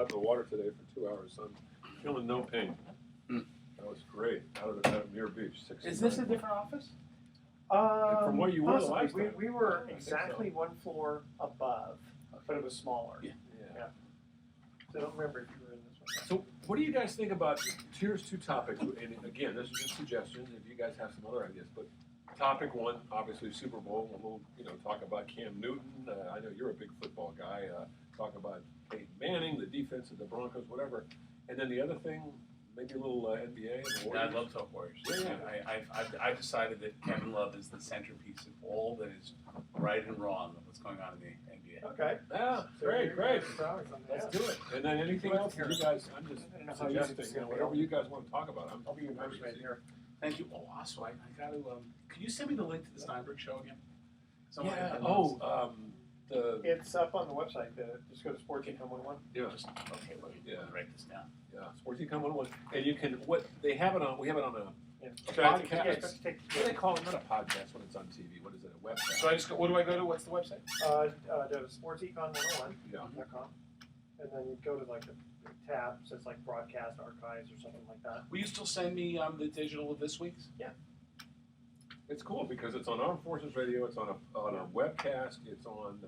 out of the water today for 2 hours, so I'm feeling no pain. That was great. Out of Muir Beach. Is this a different office? From what you were the last time. We were I think exactly so. one floor above, but it was smaller. Yeah. So I don't remember if you were in this one. So what do you guys think about, here's two topics, and again, this is just suggestions, if you guys have some other ideas, but topic one, obviously Super Bowl, we'll talk about Cam Newton, I know you're a big football guy, talk about Peyton Manning, the defense of the Broncos, whatever, and then the other thing, maybe a little NBA and the Yeah, Warriors. I love talk Warriors. Yeah. I've decided that Kevin Love is the centerpiece of all that is right and wrong of what's going on in the NBA. Okay. Yeah, So great, you're great. proud of Let's that. do it. And then anything else that you guys, I'm just I don't know how easy this is suggesting, gonna be. whatever you guys want to talk about. I'll be your nursemate here. Thank you. Oh, also, I got to. Can you send me the link to the Steinberg show again? Someone Yeah, had the, It's up on the website. Just go to Sports Econ 101. yeah. Okay, let me write this down. Yeah, Sports Econ 101. And you can, we have it on a Okay, podcast. you guys take- What do they call it? Not a podcast when it's on TV. What is it? A website? So I just go. What do I go to? What's the website? The Sports Econ 101.com, Yeah. and then you go to like the tab says like broadcast archives or something like that. Will you still send me the digital of this week's? It's cool because it's on Armed Forces Radio. It's on a webcast. It's on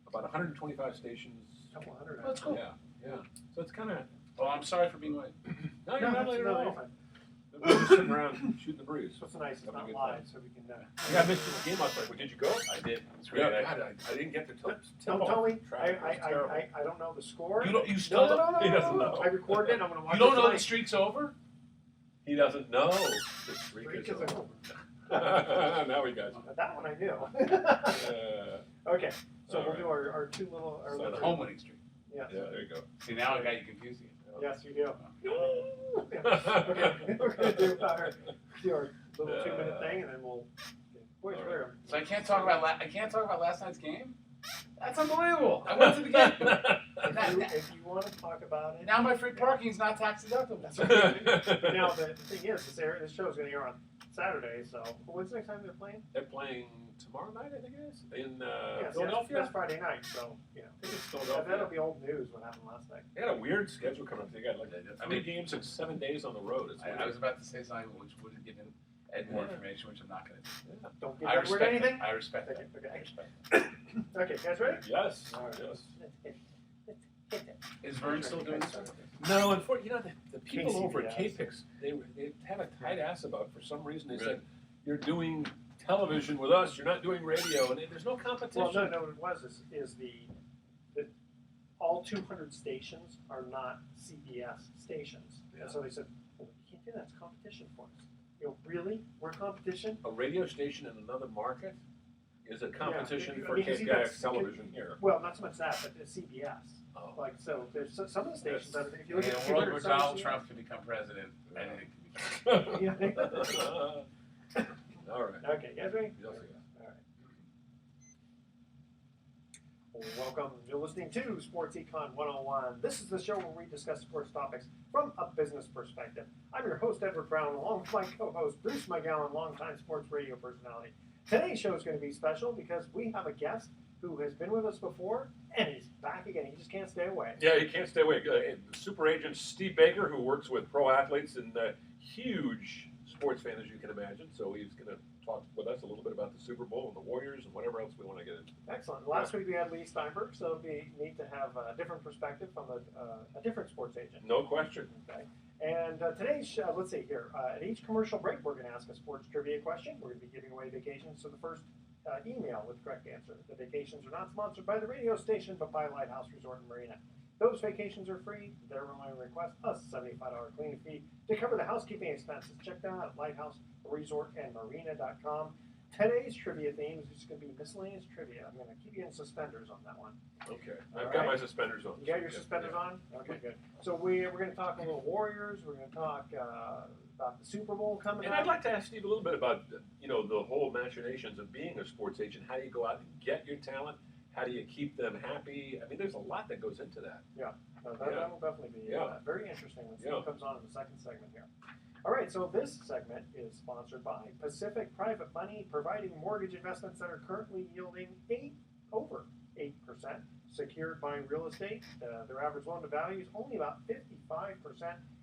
about 125 stations. Couple hundred. That's cool. Yeah. So it's kind of, Oh, I'm sorry for being late. no, you're not late at you're all. fine. We're just sitting around shooting the breeze. So it's nice. It's Having a not good live, time. so we can. Yeah, I missed the game last night. Did you go? I did. It's great. Yeah, God, I didn't get to Don't tell me. Traffic was terrible. I don't know the score. You don't. You still don't. He doesn't know. I recorded it. I'm going to watch You don't it know the tonight. streak's over? He doesn't know. The streak Freak is is over. over. Now we got you. That one I knew. Okay, so All we'll right. do our two little. Our So The little- home winning streak. Yeah. Yeah, there you go. See, now I got you confused again. Yes, you do. Okay, we're going to do our little 2-minute thing, and then we'll. Boy, All swear. So I can't talk about last night's game. That's unbelievable. I went to the game. If you want to talk about it. Now my free parking is not tax deductible. That's okay. Now, the thing is, this show is going to air on Saturday, so when's the next time they're playing? They're playing tomorrow night, I think it is, in Yes, Philadelphia. That's Friday night, so, you know. I think it's Philadelphia. That'll be old news what happened last night. They had a weird schedule coming up. They got like I 3 mean- games in 7 days on the road. It's I was about to say something which would have given Ed more information, which I'm not going to do. Don't give I that word respect anything. that. I respect that. Okay. I respect that. Okay, guys ready? Yes. All right. Yes. Is Vern still doing this? No, unfortunately, the people KCBS. over at KPIX, they had a tight ass about, for some reason, they Really? said, you're doing television with us, you're not doing radio, and there's no competition. Well, no, what it was is the all 200 stations are not CBS stations. Yeah. And so they said, well, you can't do that. It's competition for us. You know, really? We're competition? A radio station in another market is a competition Yeah, I for mean, 'cause you KPIX guys- television here. Well, not so much that, but it's CBS. Oh. Like, so there's some of the stations that if you In look at a world 200 where some Donald CBS Trump can become president, anything can be done. All right. Okay, you guys ready? Yes, All right. Well, welcome. You're listening to Sports Econ 101. This is the show where we discuss sports topics from a business perspective. I'm your host, Edward Brown, along with my co-host, Bruce McGowan, longtime sports radio personality. Today's show is going to be special because we have a guest who has been with us before, and he's back again. He just can't stay away. Yeah, you can't stay away. Super agent Steve Baker, who works with pro athletes and huge sports fan, as you can imagine. So he's going to talk with us a little bit about the Super Bowl and the Warriors and whatever else we want to get into. Excellent. Last week we had Lee Steinberg, so it'll be neat to have a different perspective from a different sports agent. No question. Okay. And today's show, let's see here. At each commercial break, we're going to ask a sports trivia question. We're going to be giving away vacations to the first email with the correct answer. The vacations are not sponsored by the radio station, but by Lighthouse Resort and Marina. Those vacations are free. Their only request a $75 cleaning fee to cover the housekeeping expenses. Check them out at lighthouseresortandmarina.com. Today's trivia theme is just going to be miscellaneous trivia. I'm going to keep you in suspenders on that one. Okay. All I've got right. my suspenders on. You got your suspenders on? Okay, good. So we're going to talk a little Warriors. We're going to talk about the Super Bowl coming And up. I'd like to ask Steve a little bit about, the whole machinations of being a sports agent. How do you go out and get your talent? How do you keep them happy? I mean, there's a lot that goes into that. That will definitely be very interesting. Let's see what comes on in the second segment here. All right, so this segment is sponsored by Pacific Private Money, providing mortgage investments that are currently yielding over 8%. secured by real estate. Their average loan to value is only about 55%,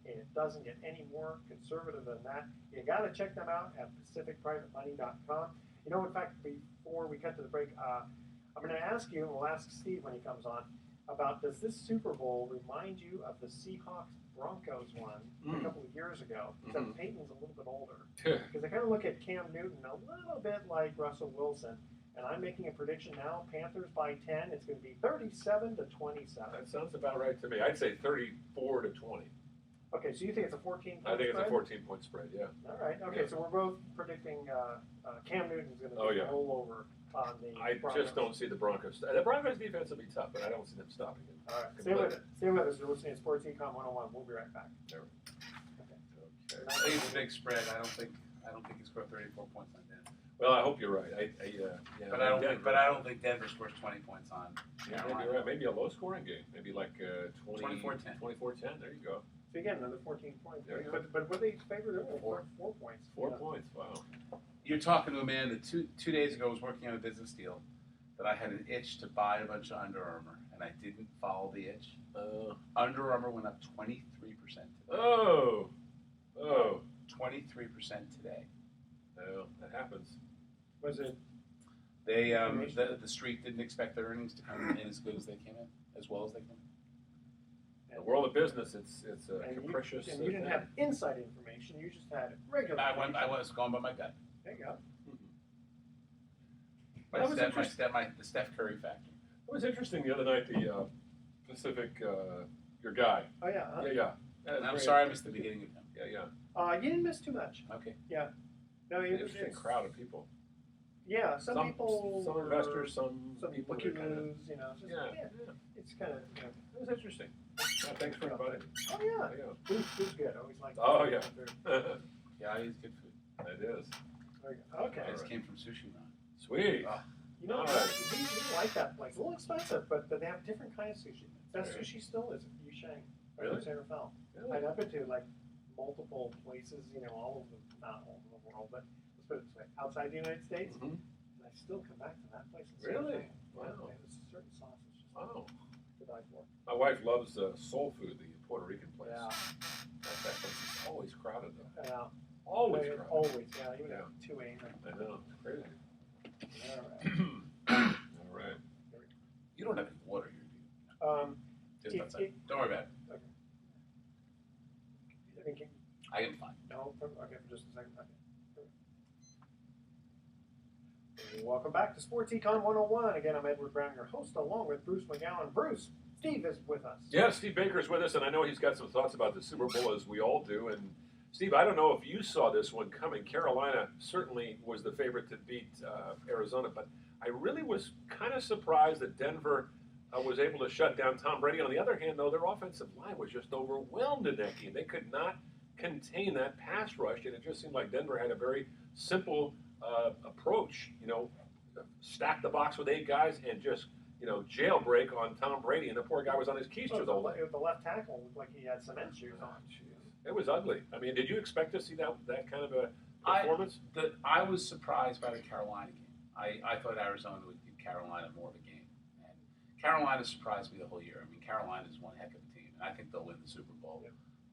and it doesn't get any more conservative than that. You got to check them out at pacificprivatemoney.com. You know, in fact, before we cut to the break, I'm going to ask you, and we'll ask Steve when he comes on, about does this Super Bowl remind you of the Seahawks-Broncos one a couple of years ago? Except Peyton's a little bit older. Because they kind of look at Cam Newton a little bit like Russell Wilson. And I'm making a prediction now, Panthers by 10. It's going to be 37-27. That sounds about right to me. I'd say 34-20. Okay, so you think it's a 14-point I think spread? it's a 14-point spread, yeah. All right, okay, Yeah. so we're both predicting Cam Newton's going to Oh, yeah. roll over on the I Broncos. just don't see the Broncos. The Broncos defense will be tough, but I don't see them stopping it. All right, stay with it. Stay with us. You're listening to Sports Econ 101. We'll be right back. Okay. I think it's a big spread. I don't think he scored 34 points on Denver. Well, I hope you're right. Yeah, But I don't think Denver scores 20 points on Yeah, Carolina. maybe you're right. Maybe a low-scoring game. Maybe like 24-10. 24-10. There you go. So again, another 14 points. There you But what they favored earlier? Four. 4 points. 4 Yeah. points. Wow. You're talking to a man that two days ago was working on a business deal that I had an itch to buy a bunch of Under Armour, and I didn't follow the itch. Under Armour went up 23% today. Oh. 23% today. Well, that happens. Was it? They the street didn't expect their earnings to come in as good as they came in, as well as they came in. The world of business, it's a And capricious. you didn't thing. have inside information. You just had regular. I information. was going by my gut. There you go. That was interesting. The Steph Curry factor. It was interesting the other night. The Pacific, your guy. Oh yeah. Huh? Yeah. That was I'm great. sorry I missed the beginning of him. Yeah. You didn't miss too much. Okay. No, Interesting crowd of people. Yeah, some people. Some were- investors, some Some people. looky that kinda- loos, you know. Just, Yeah. It's kind of. It was interesting. Yeah, thanks for inviting me. Oh yeah. Yeah. Food's good. Always like. Oh, yeah. Yeah, I eat good food. It is. Okay. I just came from Sushi Ron. Sweet. You know, All what? right. We like that place. A little expensive, but they have different kinds of sushi. Best Really? sushi still is Yusheng. Really? In San Rafael. Really? I've been to like multiple places, you know, all over not all over the world, but let's put it this way, outside the United States, Mhm. and I still come back to that place. San Really? Rafael. Wow. Yeah, there's a certain sauce that's just Wow. to die for. My wife loves soul food, the Puerto Rican place. Yeah. That place is always crowded though. Yeah. Always crowded. Always, yeah. Even Yeah. at 2 a.m. I know. It's crazy. All right. All right. You don't have any water here, do you? Just It- outside. it- Don't worry about it. I mean, I can find. no, okay, for just a second. Okay. Welcome back to Sports Econ 101. Again, I'm Edward Brown, your host, along with Bruce McGowan. Bruce, Steve is with us. Yeah, Steve Baker's with us, and I know he's got some thoughts about the Super Bowl, as we all do. And Steve, I don't know if you saw this one coming. Carolina certainly was the favorite to beat Arizona, but I really was kind of surprised that Denver was able to shut down Tom Brady. On the other hand, though, their offensive line was just overwhelmed in that game. They could not contain that pass rush, and it just seemed like Denver had a very simple approach. You know, stack the box with 8 guys and just jailbreak on Tom Brady, and the poor guy was on his keister the whole day. The left tackle looked like he had cement shoes on. It was ugly. I mean, did you expect to see that kind of a performance? I was surprised by the Carolina game. I thought Arizona would give Carolina more of a game. And Carolina surprised me the whole year. I mean, Carolina's one heck of a team, and I think they'll win the Super Bowl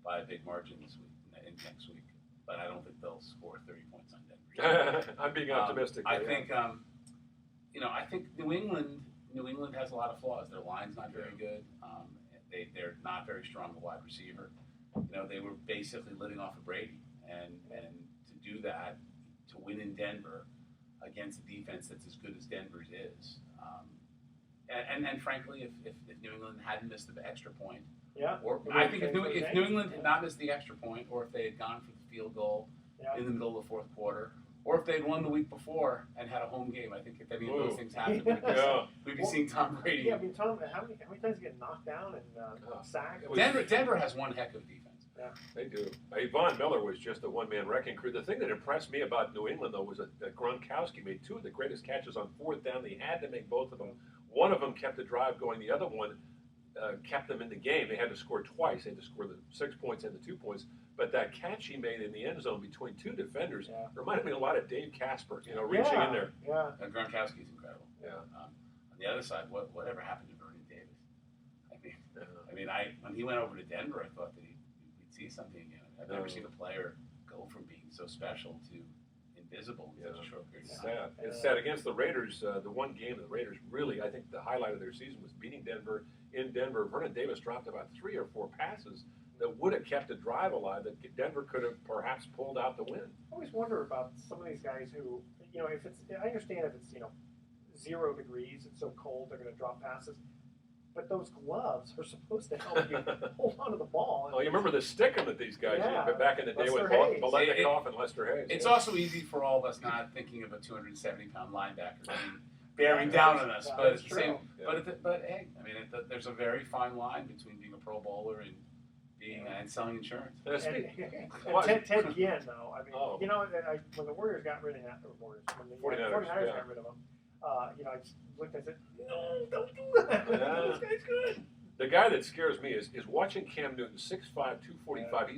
by a big margin this week and next week. But I don't think they'll score 30 points on Denver. I'm being optimistic. I think I think New England has a lot of flaws. Their line's not very good. They're not very strong at wide receiver. They were basically living off of Brady, and to do that, to win in Denver against a defense that's as good as Denver's is, and frankly, if New England hadn't missed the extra point, or I think if New England had not missed the extra point, or if they had gone for the field goal in the middle of the fourth quarter, or if they'd won the week before and had a home game, I think if any of those things happened, we'd be seeing Tom Brady. Yeah, I mean, Tom, how many times you get knocked down and sacked? Denver has one heck of a defense. Yeah. They do. Von Miller was just a one-man wrecking crew. The thing that impressed me about New England, though, was that Gronkowski made 2 of the greatest catches on 4th down. They had to make both of them. One of them kept the drive going. The other one kept them in the game. They had to score twice. They had to score the 6 points and the 2 points. But that catch he made in the end zone between 2 defenders reminded me a lot of Dave Casper, reaching in there. Yeah. And Gronkowski's incredible. Yeah. On the other side, whatever happened to Vernon Davis? I mean, when he went over to Denver, I thought that we'd see something again. I've never seen a player go from being so special to invisible in such a short period It's of time. sad. It's sad. Against the Raiders, the one game the Raiders really, I think the highlight of their season was beating Denver in Denver. Vernon Davis dropped about 3 or 4 passes that would have kept the drive alive, that Denver could have perhaps pulled out the win. I always wonder about some of these guys who, if it's, I understand if it's, 0 degrees, it's so cold, they're going to drop passes. But those gloves are supposed to help you hold onto the ball. Oh, you remember the stickum that these guys used back in the day with Lester Hayes. Bolletnikoff and Lester Hayes. It's also easy for all of us not thinking of a 270-pound linebacker bearing down on us, but it's the same. But hey, I mean, there's a very fine line between being a Pro Bowler and being and selling insurance. And Ted Ginn, though, I mean, when the Warriors got rid of him, when the 49ers got rid of him, I just looked and said, no, don't do that. This guy's good. The guy that scares me is watching Cam Newton, 6'5", 245.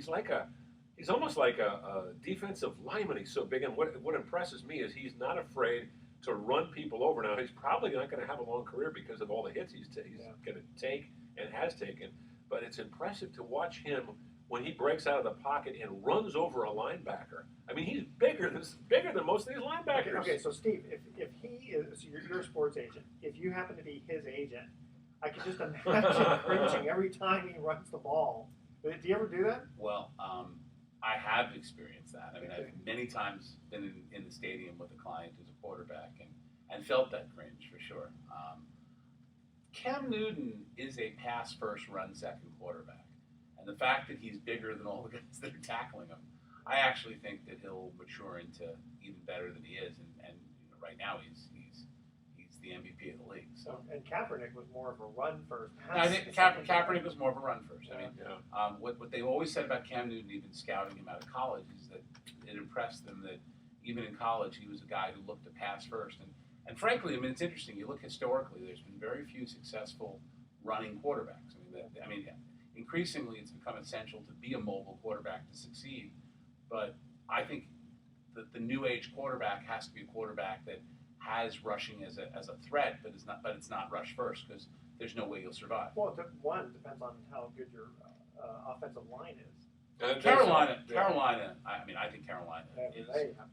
He's almost like a defensive lineman. He's so big, and what impresses me is he's not afraid to run people over. Now, he's probably not going to have a long career because of all the hits he's going to take and has taken, but it's impressive to watch him when he breaks out of the pocket and runs over a linebacker. I mean, he's bigger than most of these linebackers. Okay, so Steve, if he is, so you're a sports agent. If you happen to be his agent, I can just imagine cringing every time he runs the ball. Do you ever do that? Well, I have experienced that. I mean, I've many times been in the stadium with a client who's a quarterback and felt that cringe for sure. Cam Newton is a pass-first, run-second quarterback. And the fact that he's bigger than all the guys that are tackling him, I actually think that he'll mature into even better than he is. And right now he's the MVP of the league. So and Kaepernick was more of a run first. I think Kaepernick was more of a run first. I mean, what they always said about Cam Newton, even scouting him out of college, is that it impressed them that even in college he was a guy who looked to pass first. And frankly, I mean, it's interesting. You look historically, there's been very few successful running quarterbacks. I mean, increasingly it's become essential to be a mobile quarterback to succeed. But I think that the new age quarterback has to be a quarterback that has rushing as a threat, but it's not rush first, because there's no way you'll survive. Well, one depends on how good your offensive line is. Carolina. I mean, I think Carolina is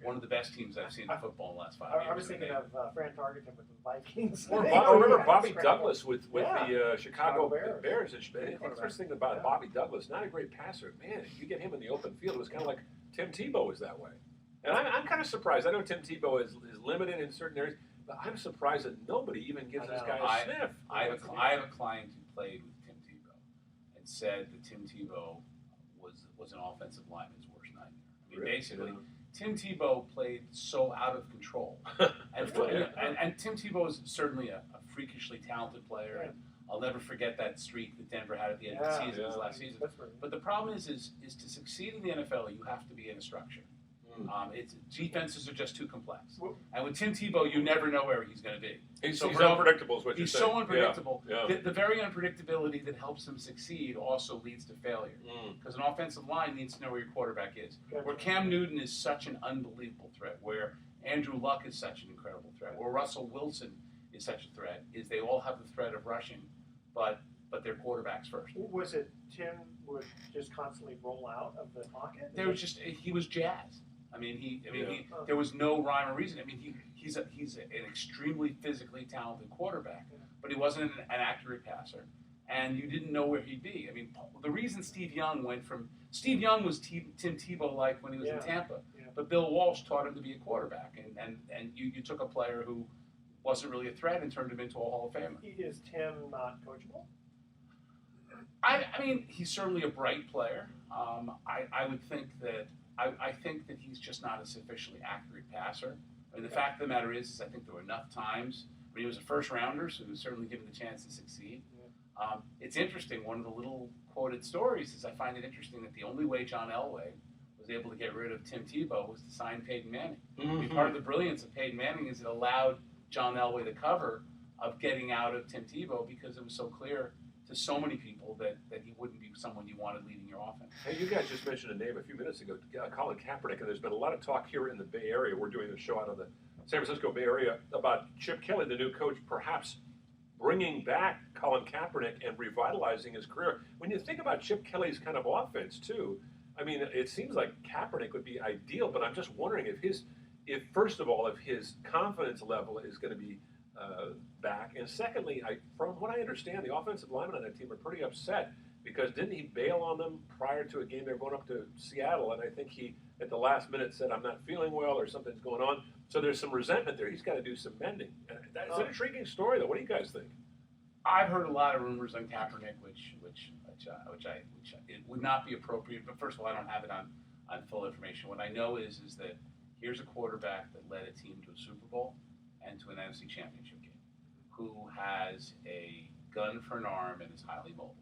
one of the best teams I've seen in football in the last 5 years. I was thinking of Fran Tarkenton with the Vikings. Or remember Bobby Douglas with the Chicago Bears. The first thing about Bobby Douglas, not a great passer. Man, if you get him in the open field, it was kind of like Tim Tebow was that way. And I'm kind of surprised. I know Tim Tebow is limited in certain areas, but I'm surprised that nobody even gives this guy a sniff. I have a client who played with Tim Tebow and said that Tim Tebow was an offensive lineman's worst nightmare. I mean, basically, Tim Tebow played so out of control. And Tim Tebow is certainly a freakishly talented player. And I'll never forget that streak that Denver had at the end of the season, his last season. But the problem is to succeed in the NFL, you have to be in a structure. Defenses are just too complex. And with Tim Tebow, you never know where he's going to be. He's unpredictable is what you're saying. He's so unpredictable. Yeah. The very unpredictability that helps him succeed also leads to failure. Because an offensive line needs to know where your quarterback is. Where Cam Newton is such an unbelievable threat, where Andrew Luck is such an incredible threat, where Russell Wilson is such a threat, is they all have the threat of rushing, but their quarterbacks first. Was it Tim would just constantly roll out of the pocket? He was jazz. I mean, there was no rhyme or reason. I mean, he's an extremely physically talented quarterback, but he wasn't an accurate passer, and you didn't know where he'd be. I mean, the reason Steve Young was Tim Tebow-like when he was in Tampa, but Bill Walsh taught him to be a quarterback, and you took a player who wasn't really a threat and turned him into a Hall of Famer. Is Tim not coachable? I mean, he's certainly a bright player. I would think that. I think that he's just not a sufficiently accurate passer. I mean, the fact of the matter is I think there were enough times when he was a first rounder, so he was certainly given the chance to succeed. It's interesting. One of the little quoted stories is I find it interesting that the only way John Elway was able to get rid of Tim Tebow was to sign Peyton Manning. I mean, part of the brilliance of Peyton Manning is it allowed John Elway the cover of getting out of Tim Tebow because it was so clear to so many people that he wouldn't be someone you wanted leading your offense. Hey, you guys just mentioned a name a few minutes ago, Colin Kaepernick, and there's been a lot of talk here in the Bay Area. We're doing a show out of the San Francisco Bay Area about Chip Kelly, the new coach, perhaps bringing back Colin Kaepernick and revitalizing his career. When you think about Chip Kelly's kind of offense too, I mean, it seems like Kaepernick would be ideal, but I'm just wondering if first of all, if his confidence level is going to be back, and secondly, from what I understand, the offensive linemen on that team are pretty upset because didn't he bail on them prior to a game they were going up to Seattle, and I think he at the last minute said, "I'm not feeling well" or something's going on. So there's some resentment there. He's got to do some mending. That's an intriguing story, though. What do you guys think? I've heard a lot of rumors on Kaepernick, which it would not be appropriate. But first of all, I don't have it on full information. What I know is that here's a quarterback that led a team to a Super Bowl and to an NFC Championship game, who has a gun for an arm and is highly mobile.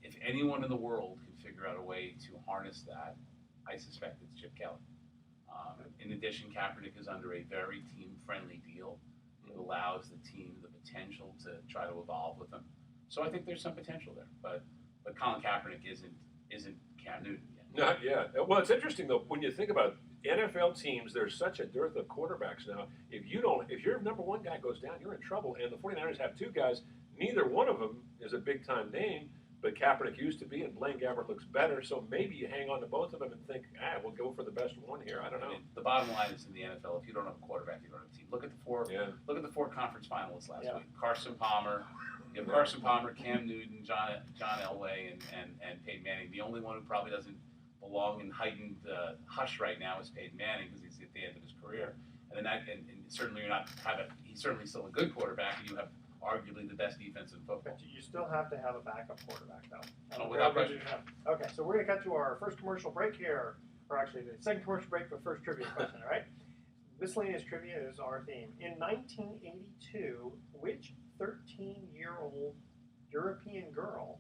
If anyone in the world can figure out a way to harness that, I suspect it's Chip Kelly. In addition, Kaepernick is under a very team-friendly deal. It allows the team the potential to try to evolve with him. So I think there's some potential there. But Colin Kaepernick isn't Cam Newton yet. Not yet. Well, it's interesting though when you think about NFL teams. There's such a dearth of quarterbacks now. If your number one guy goes down, you're in trouble. And the 49ers have two guys. Neither one of them is a big-time name. But Kaepernick used to be, and Blaine Gabbert looks better, so maybe you hang on to both of them and think, we'll go for the best one here. I don't know. I mean, the bottom line is in the NFL, if you don't have a quarterback, you don't have a team. Look at the four conference finalists last week. Carson Palmer, Cam Newton, John Elway, and Peyton Manning. The only one who probably doesn't belong in heightened hush right now is Peyton Manning because he's at the end of his career. And certainly he's certainly still a good quarterback, and you have arguably the best defense in football. But you still have to have a backup quarterback, though. Oh, without question. Okay, so we're going to cut to our first commercial break here, or actually the second commercial break for first trivia question, all right? Miscellaneous trivia is our theme. In 1982, which 13-year-old European girl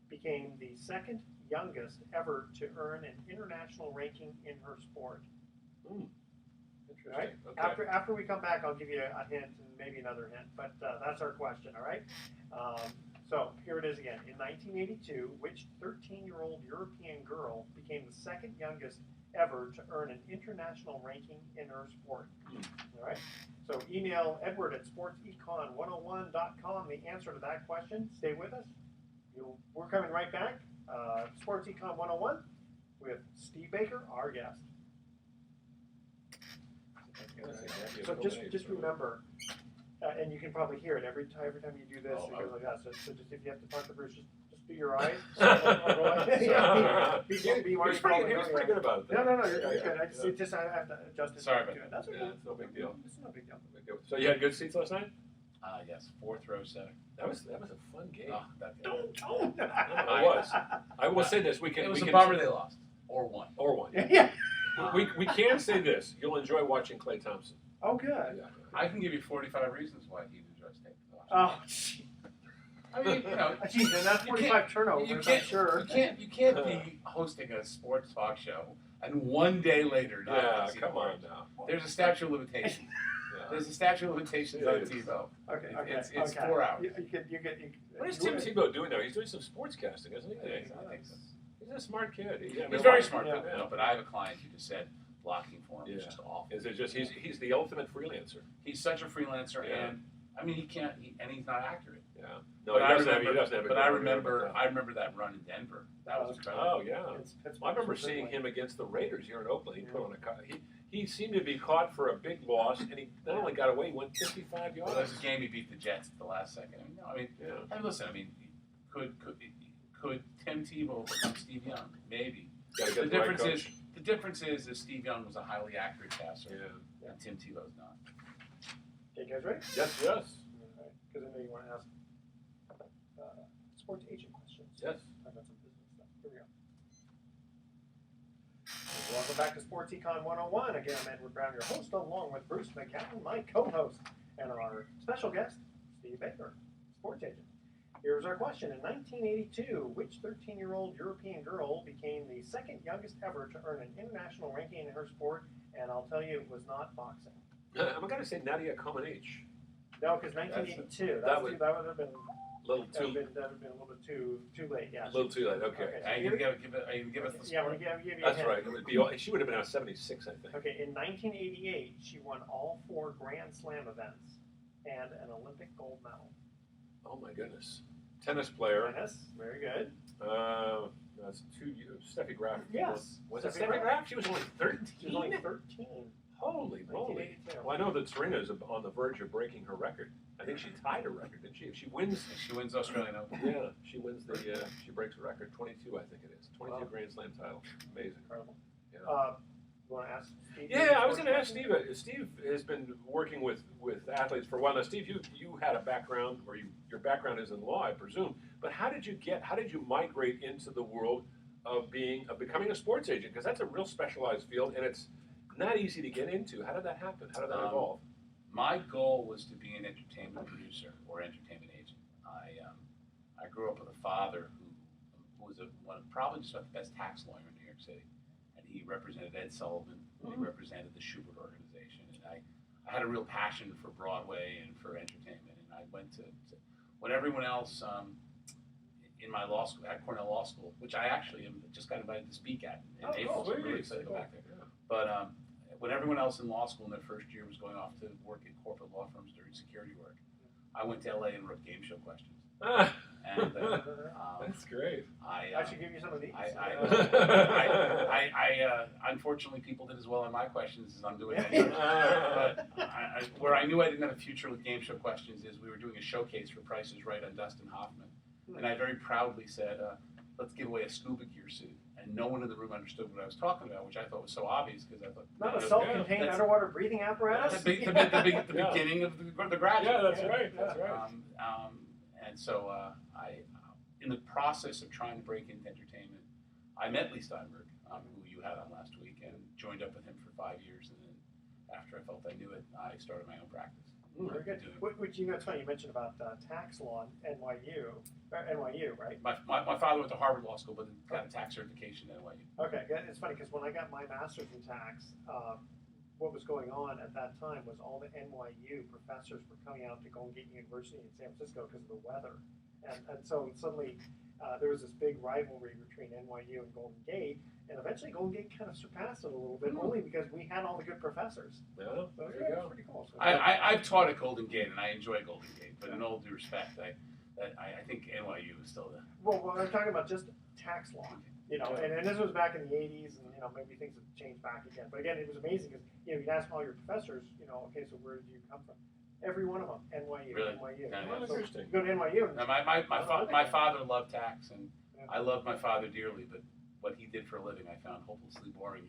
became the second youngest ever to earn an international ranking in her sport? Right? Okay. After we come back, I'll give you a hint and maybe another hint, but that's our question, all right? So here it is again. In 1982, which 13-year-old European girl became the second youngest ever to earn an international ranking in her sport? All right? So email Edward at sportsecon101.com the answer to that question. Stay with us. We're coming right back. Sports Econ 101 with Steve Baker, our guest. So just remember, and you can probably hear it every time you do this. It goes like that. So just if you have to talk to Bruce, just do your eyes. He was pretty good about it. No, you're good. I have to adjust it. Sorry about that. That's okay. It's no big deal. It's no big deal. So you had good seats last night? Yes, fourth row center. That was a fun game. Don't. It was. I will say this: it was a bummer they lost or won. Yeah. We can say this: you'll enjoy watching Klay Thompson. Oh, good. Yeah. I can give you 45 reasons why he enjoys taking the watch. Oh, gee. I mean, and that's 45 turnovers. I'm sure. You can't be hosting a sports talk show and one day later not see come the on now. There's a statute of limitations. There's a statute of limitations on TiVo. Okay. It's 4 hours. What is Tim Tebow doing now? He's doing some sports casting, isn't he? I think so. He's a smart kid. He's very smart. But I have a client who just said blocking for him is just awful. Is it just he's the ultimate freelancer? He's such a freelancer, and I mean he's not accurate. Yeah. No, he doesn't have. But I remember that run in Denver. That was incredible. Oh yeah. I remember seeing him against the Raiders here in Oakland. He put on he seemed to be caught for a big loss, and he not only got away, he went 55 yards. Well, there was a game he beat the Jets at the last second. Listen. Could Tim Tebow become Steve Young? Maybe. The difference is that Steve Young was a highly accurate passer, and Tim Tebow's not. Okay, guys ready? Yes. Because I know you want to ask sports agent questions. Yes. I've got some business stuff. Here we go. Welcome back to Sports Econ 101. Again, I'm Edward Brown, your host, along with Bruce McCaffrey, my co-host, and our special guest, Steve Baker, sports agent. Here's our question. In 1982, which 13-year-old European girl became the second youngest ever to earn an international ranking in her sport? And I'll tell you, it was not boxing. I'm going to say Nadia Comaneci. No, because 1982. That would have been a little bit too late. Yeah. A little too late. Okay. You give us the score. That's right. She would have been on 76, I think. Okay. In 1988, she won all 4 Grand Slam events and an Olympic gold medal. Oh my goodness. Tennis player. Tennis, very good. That's Steffi Graf. Yes. Was it Steffi Steffi Graf? She was only 13. She was only 13. Holy moly. 1982. Well, I know that Serena is on the verge of breaking her record. I think she tied her record, didn't she? If she wins, She wins Australian Open. yeah, she wins she breaks the record. 22, I think it is. 22 Wow. Grand Slam titles. Amazing. Incredible. Yeah. You want to ask Steve? Yeah, I was going to ask Steve. Steve has been working with athletes for a while now. Steve, you had a background, or your background is in law, I presume. But how did you migrate into the world of becoming a sports agent? Because that's a real specialized field, and it's not easy to get into. How did that happen? How did that evolve? My goal was to be an entertainment producer or entertainment agent. I grew up with a father who was probably just about the best tax lawyer in New York City. He represented Ed Sullivan, and he represented the Schubert organization. And I had a real passion for Broadway and for entertainment. And I went to when everyone else in my law school, at Cornell Law School, which I actually just got invited to speak at in April, so I'm really excited to go back there. Yeah. But when everyone else in law school in their first year was going off to work in corporate law firms doing security work, I went to LA and wrote game show questions. And That's great. I should give you some of these. Unfortunately, people did as well on my questions as I'm doing. But where I knew I didn't have a future with game show questions is we were doing a showcase for Price is Right on Dustin Hoffman, and I very proudly said, "Let's give away a scuba gear suit." And no one in the room understood what I was talking about, which I thought was so obvious because I thought not a self-contained underwater breathing apparatus. The beginning of the graduate. Yeah, that's right. That's right. And so in the process of trying to break into entertainment, I met Lee Steinberg, who you had on last week, and joined up with him for 5 years. And then after I felt I knew it, I started my own practice. Very good. Which it's funny you mentioned about tax law and NYU, right? My father went to Harvard Law School, but got a tax certification at NYU. Okay, it's funny because when I got my master's in tax, what was going on at that time was all the NYU professors were coming out to Golden Gate University in San Francisco because of the weather, and so suddenly there was this big rivalry between NYU and Golden Gate. And eventually, Golden Gate kind of surpassed it a little bit, only because we had all the good professors. Yeah, So there yeah, you it's go. pretty cool. So, I've taught at Golden Gate, and I enjoy Golden Gate. But in all due respect, I think NYU is still the. well, I'm talking about just tax law, and this was back in the '80s, and maybe things have changed back again. But again, it was amazing because you'd ask all your professors, okay, so where did you come from? Every one of them, NYU, Really? NYU. Yeah, that's So interesting. you go to NYU. And, Now, my father loved tax, and I loved my father dearly, but what he did for a living I found hopelessly boring,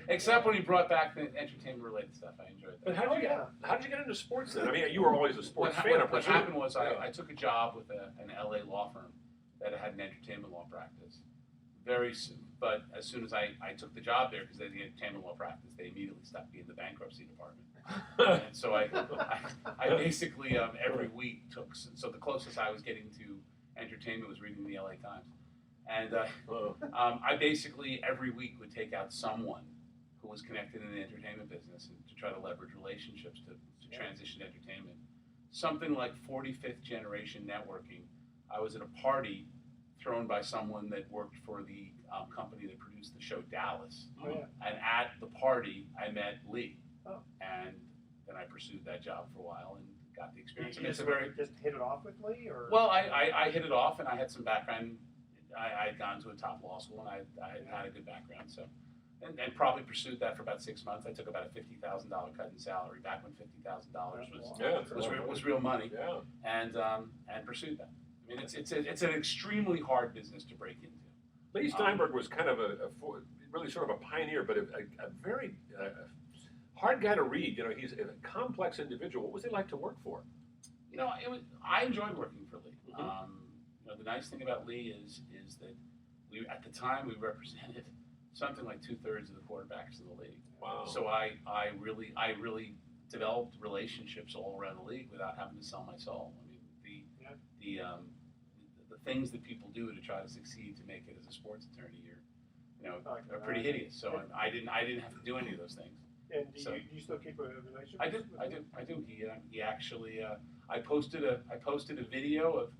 except when he brought back the entertainment-related stuff. I enjoyed that. But how did you get into sports then? I mean, you were always a sports fan. What happened was I took a job with an LA law firm that had an entertainment law practice. Very soon, but as soon as I took the job there, because they had the entertainment law practice, they immediately stopped me in the bankruptcy department. And so I basically every week so the closest I was getting to entertainment was reading the LA Times. And I basically every week would take out someone who was connected in the entertainment business and to try to leverage relationships to transition to entertainment. Something like 45th generation networking. I was at a party thrown by someone that worked for the company that produced the show Dallas. Oh, yeah. And at the party, I met Lee. Oh. And then I pursued that job for a while and got the experience. You It's a very just hit it off with Lee, or well. I hit it off, and I had some background. I had gone to a top law school, and I had a good background. So, and probably pursued that for about 6 months. I took about a $50,000 cut in salary back when $50,000 was real money. Yeah. And pursued that. I mean, it's an extremely hard business to break into. Lee Steinberg was kind of really sort of a pioneer, but a very hard guy to read. He's a complex individual. What was he like to work for? I enjoyed working for Lee. Mm-hmm. The nice thing about Lee is that at the time we represented something like 2/3 of the quarterbacks in the league. Wow. So I really developed relationships all around the league without having to sell my soul. I mean, the things that people do to try to succeed to make it as a sports attorney are pretty hideous. So I didn't have to do any of those things. And do you still keep a relationship? I do. He actually I posted a video of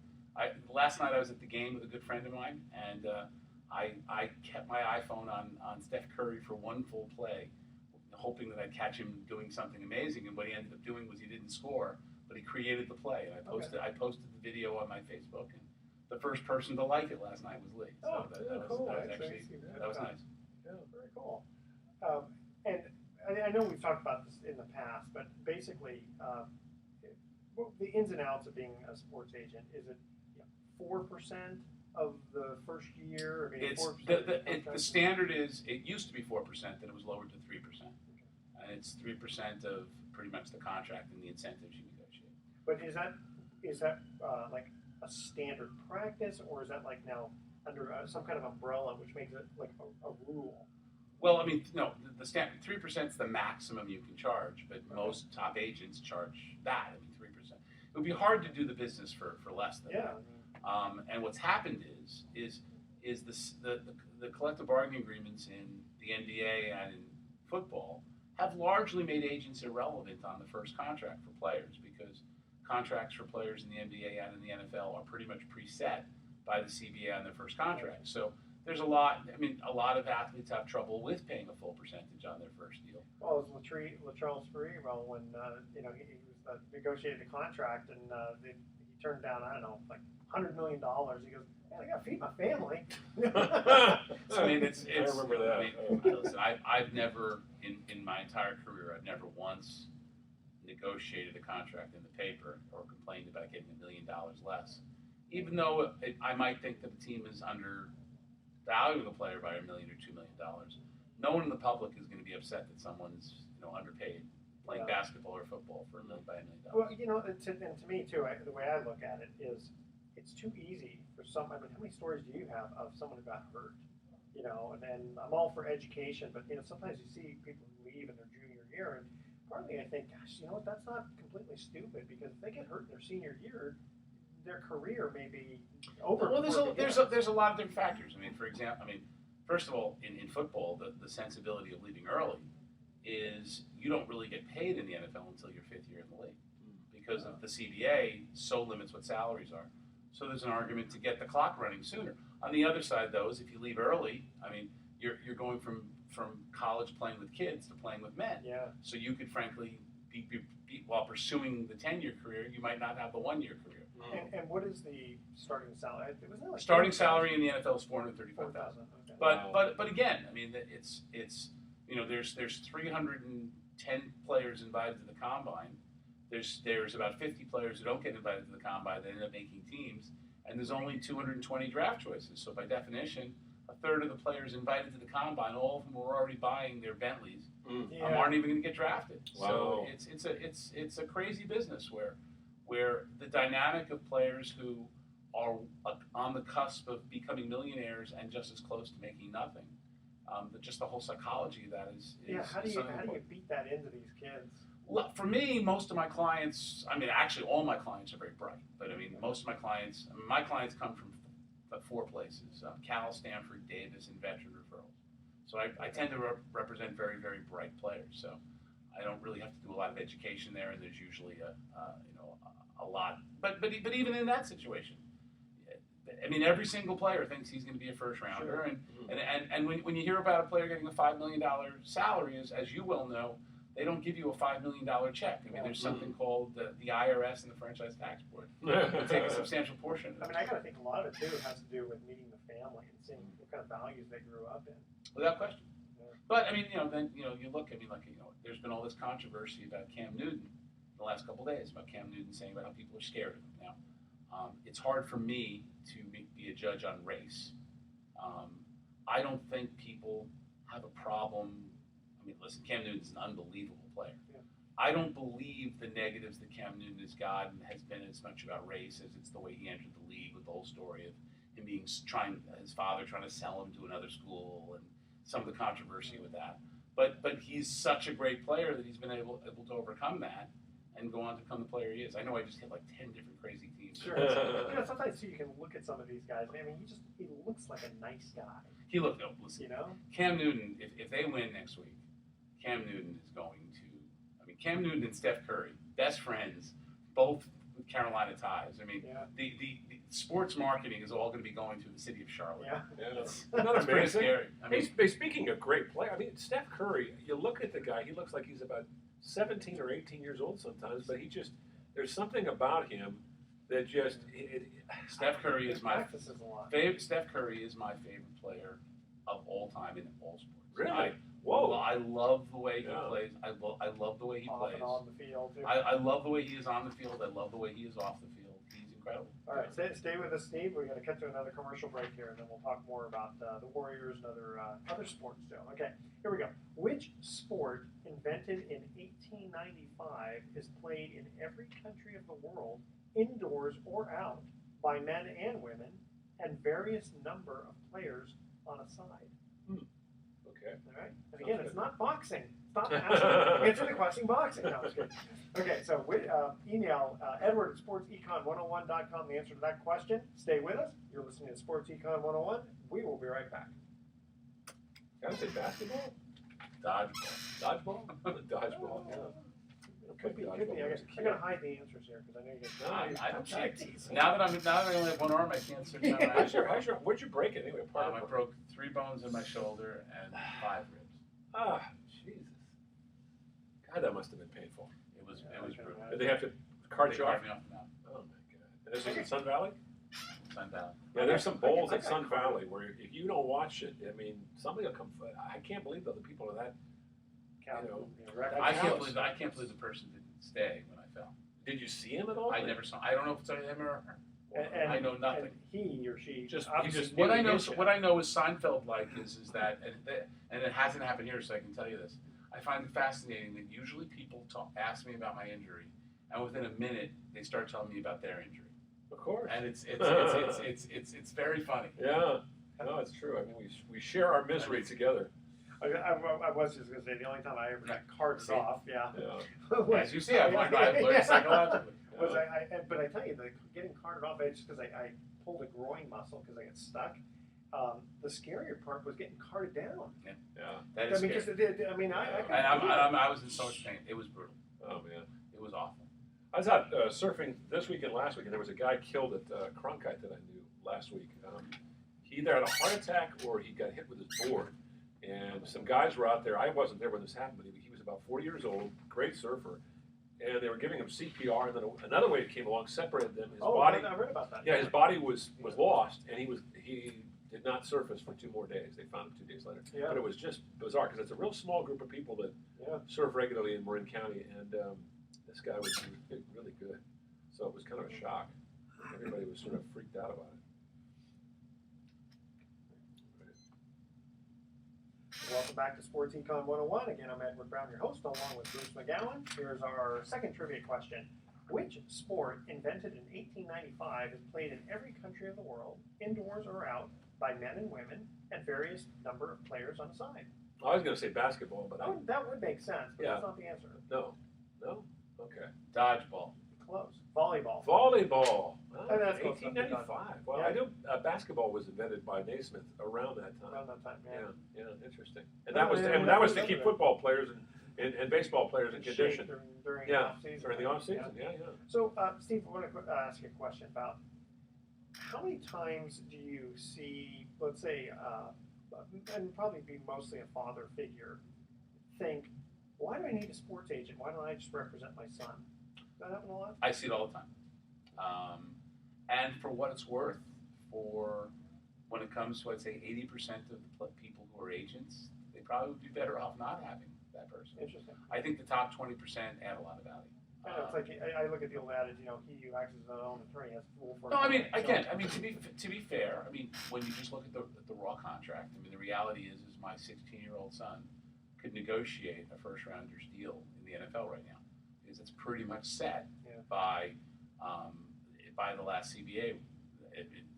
last night I was at the game with a good friend of mine, and I kept my iPhone on Steph Curry for one full play, hoping that I'd catch him doing something amazing. And what he ended up doing was he didn't score, but he created the play, and I posted the video on my Facebook, and the first person to like it last night was Lee. So cool. that was actually that was nice. Yeah, very cool. And I know we've talked about this in the past, but basically, the ins and outs of being a sports agent, is it 4% of the first year? I mean, It's 4% the standard is, it used to be 4%, then it was lowered to 3%, and it's 3% of pretty much the contract and the incentives you negotiate. But is that like a standard practice, or is that like now under some kind of umbrella which makes it like a rule? Well, I mean, no, the standard 3% is the maximum you can charge, but most top agents charge that. I mean, 3%. It would be hard to do the business for less than that. And what's happened is the collective bargaining agreements in the NBA and in football have largely made agents irrelevant on the first contract for players, because contracts for players in the NBA and in the NFL are pretty much preset by the CBA on their first contract. So there's a lot of athletes have trouble with paying a full percentage on their first deal. Well, it was Latrell Spree, when he was negotiated the contract, and he turned down, I don't know, like $100 million. He goes, man, I got to feed my family. So, I mean, it's I remember that. I mean, listen, I've never in my entire career, I've never once negotiated a contract in the paper or complained about getting $1 million less, even though I might think that the team is undervaluing the player by $1 million or $2 million. No one in the public is going to be upset that someone's underpaid playing basketball or football for $1 million. Well, and to me too, the way I look at it is, it's too easy for some. I mean, how many stories do you have of someone who got hurt? And then I'm all for education, but sometimes you see people who leave in their junior year, and partly I think, gosh, that's not completely stupid, because if they get hurt in their senior year, their career may be over. Well, there's a lot of different factors. I mean, for example, first of all, in football, the sensibility of leaving early is you don't really get paid in the NFL until your fifth year in the league, because of the CBA so limits what salaries are. So there's an argument to get the clock running sooner. On the other side, though, is if you leave early, you're going from college playing with kids to playing with men. Yeah. So you could frankly be while pursuing the 10-year career, you might not have the 1-year career. And what is the starting salary? Wasn't it like starting salary in the NFL is $435,000. Okay. But again, it's there's 310 players invited to the combine. There's about 50 players who don't get invited to the combine that end up making teams, and there's only 220 draft choices. So by definition, a third of the players invited to the combine, all of whom were already buying their Bentleys, aren't even going to get drafted. Wow. So it's a crazy business where the dynamic of players who are on the cusp of becoming millionaires and just as close to making nothing. Just the whole psychology of that is how do you beat that into these kids? For me, most of my clients, actually all my clients are very bright, but most of my clients come from 4 places: Cal, Stanford, Davis, and veteran referrals. So I tend to represent very, very bright players. So I don't really have to do a lot of education there, and there's usually a lot. But even in that situation, every single player thinks he's going to be a first rounder, and when you hear about a player getting a $5 million salary, as you well know, they don't give you a $5 million check. There's something called the IRS and the Franchise Tax Board. They take a substantial portion of it. I got to think a lot of it too has to do with meeting the family and seeing what kind of values they grew up in. Without question. Yeah. But then you look. There's been all this controversy about Cam Newton in the last couple of days, about Cam Newton saying about how people are scared of him. Now, it's hard for me to be a judge on race. I don't think people have a problem. Listen, Cam Newton's an unbelievable player. Yeah. I don't believe the negatives that Cam Newton has gotten has been as much about race as it's the way he entered the league, with the whole story of him his father trying to sell him to another school, and some of the controversy with that. But he's such a great player that he's been able to overcome that and go on to become the player he is. I know I just hit like 10 different crazy teams. Sure. Sometimes you can look at some of these guys. He looks like a nice guy. Listen. Cam Newton, if they win next week, Cam Newton is going to. Cam Newton and Steph Curry, best friends, both with Carolina ties. The sports marketing is all going to be going through the city of Charlotte. Yeah. That's pretty scary. Speaking of great play, Steph Curry, you look at the guy, he looks like he's about 17 or 18 years old sometimes, but There's something about him that just Steph Curry is my practices a lot. Steph Curry is my favorite player of all time in all sports. Really? Well, I love the way he Yeah. plays. I love the way he Off plays. and on the field too. I love the way he is on the field. I love the way he is off the field. He's incredible. All right, stay with us, Steve. We're going to cut to another commercial break here, and then we'll talk more about the Warriors and other sports too. Okay, here we go. Which sport invented in 1895 is played in every country of the world, indoors or out, by men and women, and various number of players on a side? okay. All right, and again, Sounds it's good. not boxing. Stop asking. Answer the question, boxing. No, it's good. Okay, so email Edward at sportsecon101.com the answer to that question. Stay with us. You're listening to Sports Econ 101. We will be right back. Gotta say basketball? Dodgeball. Dodgeball? Dodgeball, yeah. Could be. Dodgeball Could be. when I was a I kid. gotta hide the answers here because I know you get. I don't cheat. cheat. Now that I only have one arm, I can't search my Where'd you break it anyway? I broke 3 bones in my shoulder and 5 ribs. Ah, Jesus. God, that must have been painful. It was Yeah, brutal. Did they have to cart They you off? carved me off the mountain. Oh my God. And this was in Sun Valley? Sun Valley. Yeah, there's some bowls I at got Sun carted. Valley where if you don't watch it, I mean, somebody will come. I can't believe that the people are that. I can't believe the person didn't stay when I fell. Did you see him at all? I never saw. I don't know if it's him or her. And I know nothing. And he or she Just- obviously he just- What I Maybe know, his- what I know is Seinfeld-like is that, and it hasn't happened here, so I can tell you this. I find it fascinating that usually people ask me about my injury, and within a minute they start telling me about their injury, Of course. and it's very funny. Yeah. No, it's true. I mean, we share our misery together. I was just going to say the only time I ever got carted See? off, yeah. Yeah. As you see, I've learned psychologically. Was but I tell you, getting carted off, it's just because I pulled a groin muscle because I got stuck. The scarier part was getting carted down. Yeah. That is I mean, scary. because I mean, I I was in so much pain. It was brutal. Oh man. It was awful. I was out surfing this week and last week, and there was a guy killed at Cronkite that I knew last week. He either had a heart attack or he got hit with his board. And some guys were out there. I wasn't there when this happened, but he was about 40 years old, great surfer. And they were giving him CPR, and then another wave came along, separated them. His body, I read about that. yeah, his body was lost, and he did not surface for 2 more days. They found him 2 days later. Yeah. But it was just bizarre because it's a real small group of people that Yeah. surf regularly in Marin County, and this guy was really good. So it was kind of a shock. Everybody was sort of freaked out about it. Welcome back to Sports Econ 101. Again, I'm Edward Brown, your host, along with Bruce McGowan. Here's our second trivia question. Which sport invented in 1895 is played in every country of the world, indoors or out, by men and women, and various number of players on a side? I was going to say basketball, but That would make sense, but Yeah. that's not the answer. no. Okay. Dodgeball. Close. Volleyball. Volleyball. And that's close enough to 1895. Well, Yeah. I know basketball was invented by Naismith around that time. Around that time, yeah. Yeah, interesting. And Oh, that was yeah, and yeah, that was I to keep remember that. football players and baseball players in Shape condition. during Yeah, the off season. during the off season. Yeah. So, Steve, I want to ask you a question about how many times do you see, let's say, and probably be mostly a father figure, think, why do I need a sports agent? Why don't I just represent my son? Does that happen a lot? I see it all the time. And for what it's worth, for when it comes to, I'd say, 80% of the people who are agents, they probably would be better off not having that person. Interesting. I think the top 20% add a lot of value. I know, it's like I look at the old adage, he who acts as his own attorney has a fool for. No, I mean, so- again, to be fair, I mean, when you just look at the raw contract, I mean, the reality is my 16-year-old son could negotiate a first-rounder's deal in the NFL right now because it's pretty much set by the last CBA.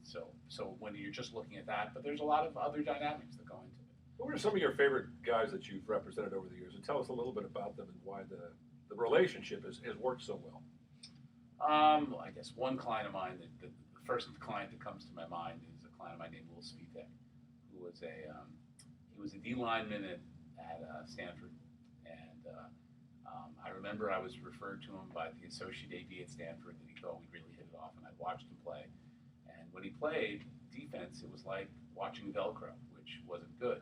So when you're just looking at that, but there's a lot of other dynamics that go into it. What are some of your favorite guys that you've represented over the years? And tell us a little bit about them and why the relationship has worked so well. I guess one client of mine, the first client that comes to my mind is a client of mine named Will Svitek, who was he was a D lineman at Stanford, and I remember I was referred to him by the associate AD at Stanford that he thought we really hit it off, and I watched him play. And when he played defense, it was like watching Velcro, which wasn't good.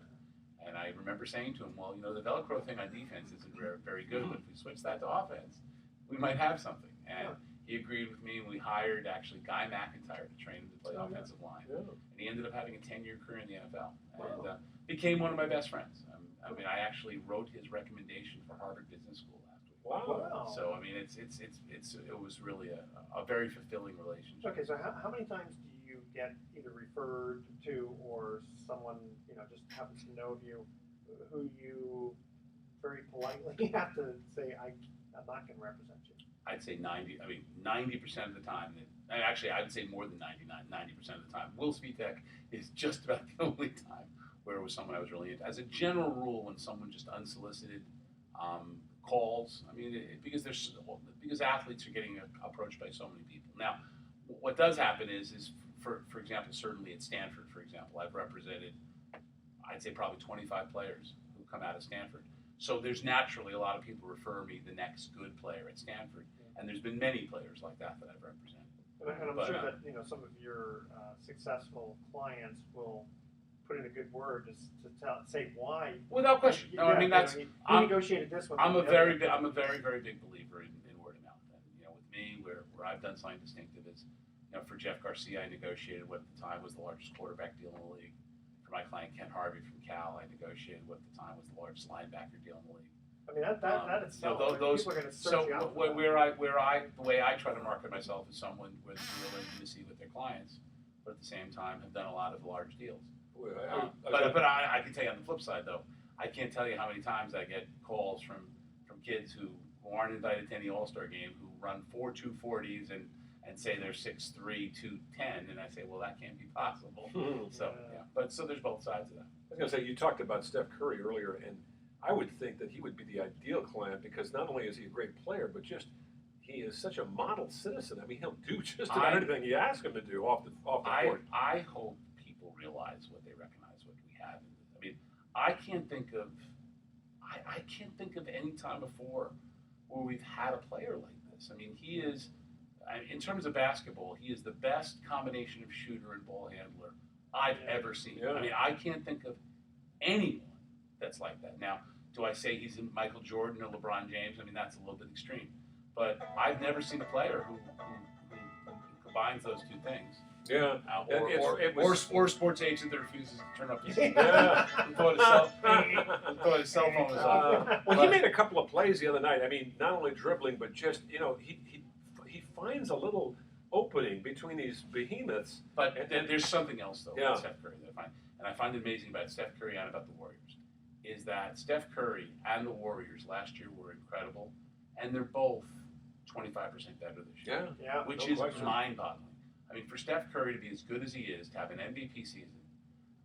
And I remember saying to him, well, the Velcro thing on defense isn't very good, but if we switch that to offense, we might have something. And He agreed with me, and we hired actually Guy McIntyre to train him to play offensive line. Yeah. And he ended up having a 10-year career in the NFL, and Wow. became one of my best friends. I mean, I actually wrote his recommendation for Harvard Business School last week. Wow. So I mean, it was really a very fulfilling relationship. Okay, so how many times do you get either referred to or someone, just happens to know of you, who you very politely have to say, I'm not going to represent you? I'd say 90% of the time, actually I'd say more than 90% of the time, Will Svitek is just about the only time where it was someone I was really into. As a general rule, when someone just unsolicited calls, I mean, because athletes are getting approached by so many people. Now, what does happen is for example, certainly at Stanford, for example, I've represented, I'd say probably 25 players who come out of Stanford. So there's naturally a lot of people refer me the next good player at Stanford, and there's been many players like that I've represented. And I'm sure that some of your successful clients will put in a good word to say why. Without question. No, I mean he negotiated this one. I'm a very very big believer in word of mouth. And with me, where I've done something distinctive is, for Jeff Garcia, I negotiated what at the time was the largest quarterback deal in the league. For my client Ken Harvey from Cal, I negotiated what at the time was the largest linebacker deal in the league. I mean that itself. Those, people are going to search you out. The way I try to market myself is someone with real intimacy with their clients, but at the same time have done a lot of large deals. But I can tell you on the flip side though, I can't tell you how many times I get calls from kids who aren't invited to any All-Star game, who run 4 240s and say they're 6'3", 210, and I say, well, that can't be possible. So there's both sides of that. I was going to say, you talked about Steph Curry earlier, and I would think that he would be the ideal client because not only is he a great player, but just he is such a model citizen. I mean, he'll do just about anything you ask him to do off the court. I hope people realize what they recognize what we have. I mean, I can't think of any time before where we've had a player like this. I mean, he is, in terms of basketball, he is the best combination of shooter and ball handler I've ever seen. Yeah. I mean, I can't think of anyone that's like that. Now, do I say he's in Michael Jordan or LeBron James? I mean, that's a little bit extreme. But I've never seen a player who combines those two things. Yeah. Or sports agent that refuses to turn up his Yeah. thought his cell phone was off. Well, he made a couple of plays the other night. I mean, not only dribbling, but just, he finds a little opening between these behemoths. But there's something else, though, Yeah. about Steph Curry that I find it amazing about Steph Curry and about the Warriors, is that Steph Curry and the Warriors last year were incredible, and they're both 25% better this year, which is mind-boggling. I mean, for Steph Curry to be as good as he is, to have an MVP season,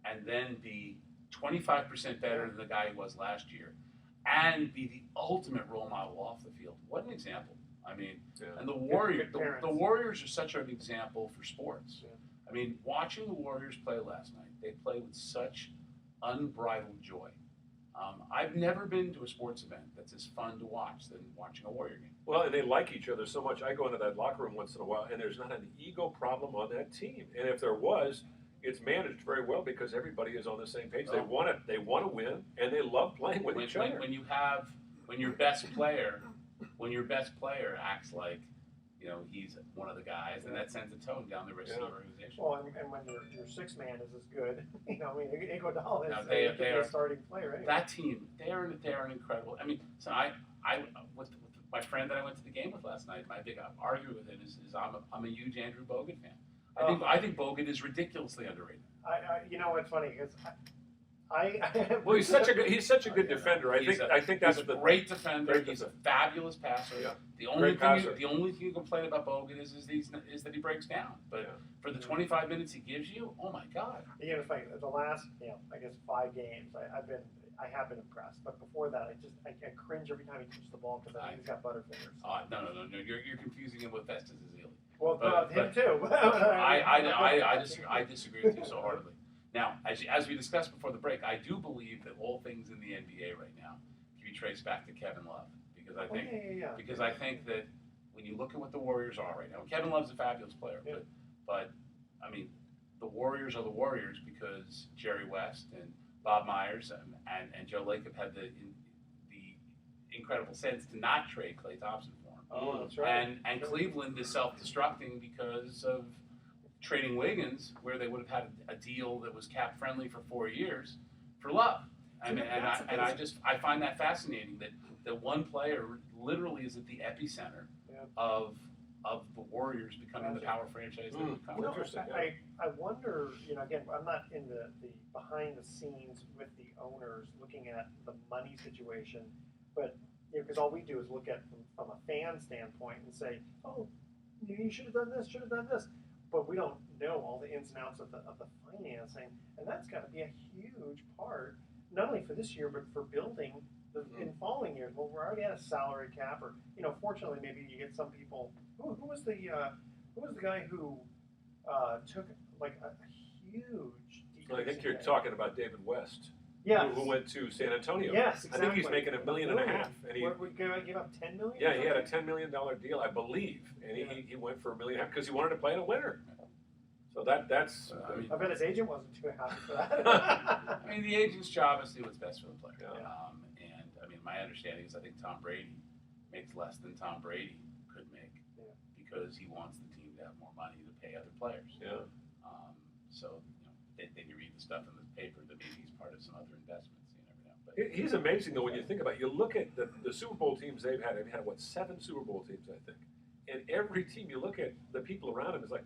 and then be 25% better than the guy he was last year, and be the ultimate role model off the field. What an example. I mean, and the Warriors are such an example for sports. Yeah. I mean, watching the Warriors play last night, they play with such unbridled joy. I've never been to a sports event that's as fun to watch than watching a Warrior game. Well, and they like each other so much. I go into that locker room once in a while, and there's not an ego problem on that team. And if there was, it's managed very well because everybody is on the same page. They want to win, and they love playing with each other. When your best player acts like he's one of the guys, and that sends a tone down the rest of the organization. Well, and when your sixth man is as good, Iguodala is they are a starting player. Anyway. That team, they are an incredible. I mean, so I with my friend that I went to the game with last night, my big argument with him is I'm a huge Andrew Bogut fan. I think Bogut is ridiculously underrated. What's funny is Well, he's such a good defender. I think that's a great defender. He's a fabulous passer. Yeah. The only thing you complain about Bogut is that he breaks down. But for the 25 minutes he gives you, oh my God! It's like the last 5 games I have been impressed. But before that, I cringe every time he touches the ball because he's got butterfingers. No. You're confusing him with Festus Ezeli. Well, him too. I disagree with you so heartily. Now, as we discussed before the break, I do believe that all things in the NBA right now can be traced back to Kevin Love because I think that when you look at what the Warriors are right now, Kevin Love's a fabulous player, but I mean, the Warriors are the Warriors because Jerry West and Bob Myers and Joe Lacob had the incredible sense to not trade Klay Thompson for him. Oh, that's right. And Cleveland is self-destructing because of trading Wiggins, where they would have had a deal that was cap friendly for 4 years, for Love. I mean, I find that fascinating that one player literally is at the epicenter of the Warriors becoming the power franchise they've become. You know, I wonder, again, I'm not in the behind the scenes with the owners looking at the money situation, but because all we do is look at from a fan standpoint and say, oh, you should have done this, should have done this, but we don't know all the ins and outs of the financing, and that's got to be a huge part, not only for this year but for building in following years. Well, we're already at a salary cap, or fortunately, maybe you get some people. Who was the guy who took like a huge? Well, I think you're talking about David West. Yeah. Who went to San Antonio. Yes, exactly. I think he's making $1.5 million. And he gave up $10 million. Yeah, he had a $10 million deal, I believe, and he went for $1.5 million because he wanted to play in a winter. So that's. I bet his agent wasn't too happy for that. I mean, the agent's job is to do what's best for the player. Yeah. And I mean, my understanding is I think Tom Brady makes less than Tom Brady could make because he wants the team to have more money to pay other players. Yeah. So then you read the stuff in the paper that maybe he's part of some other investments. You never know. But He's amazing though when you think about it. You look at the Super Bowl teams they've had. They've had 7 Super Bowl teams, I think. And every team you look at, the people around him is like,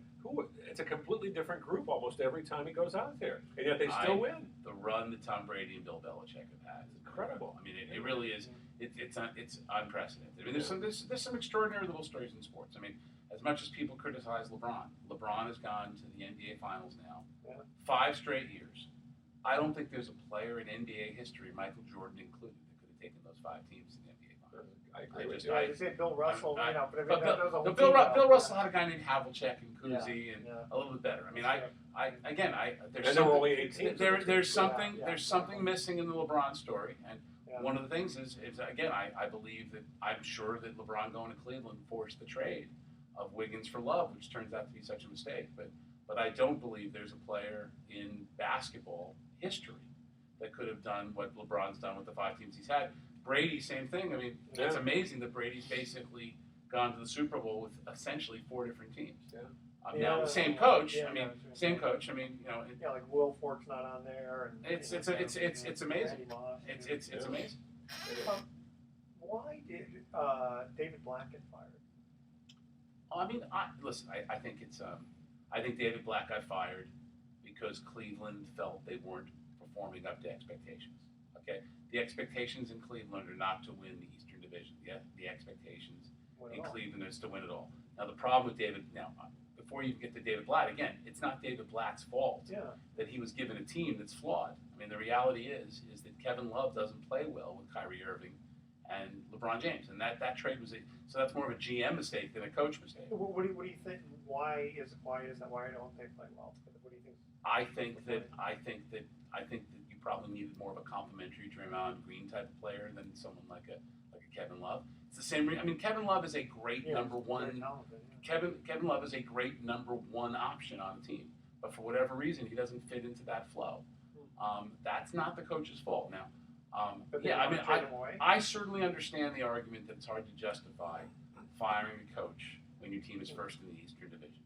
it's a completely different group almost every time he goes out there, and yet they still win. The run that Tom Brady and Bill Belichick have had is incredible. I mean, it really is. It's unprecedented. I mean, there's some extraordinary little stories in sports. I mean, as much as people criticize LeBron has gone to the NBA Finals now, 5 straight years. I don't think there's a player in NBA history, Michael Jordan included, that could have taken those 5 teams to the NBA Finals. I agree with you. I say Bill Russell, but Bill Russell had a guy named Havlicek and Cousy and a little bit better. I mean, there's there were only 8 teams. There's something missing in the LeBron story, and one of the things is again, I'm sure that LeBron going to Cleveland forced the trade of Wiggins for Love, which turns out to be such a mistake. But I don't believe there's a player in basketball history that could have done what LeBron's done with the 5 teams he's had. Brady, same thing. I mean, it's amazing that Brady's basically gone to the Super Bowl with essentially 4 different teams. Now the same coach. Same coach. I mean, like Will Fork's not on there. And, it's amazing. It's amazing. Why did David Black get fired? I mean, I think it's. I think David Black got fired because Cleveland felt they weren't performing up to expectations. Okay, the expectations in Cleveland are not to win the Eastern Division. The expectations in Cleveland is to win it all. Now the problem with before you get to David Black, again, it's not David Black's fault that he was given a team that's flawed. I mean, the reality is that Kevin Love doesn't play well with Kyrie Irving and LeBron James, and that trade was so that's more of a GM mistake than a coach mistake. What do you think? Why is that? Why don't they play well? What do you think? I think that you probably needed more of a complimentary Draymond Green type of player than someone like a Kevin Love. It's the same. I mean, Kevin Love is a great number one. Kevin Love is a great number 1 option on the team, but for whatever reason, he doesn't fit into that flow. That's not the coach's fault. Now, I certainly understand the argument that it's hard to justify firing a coach when your team is first in the Eastern Division,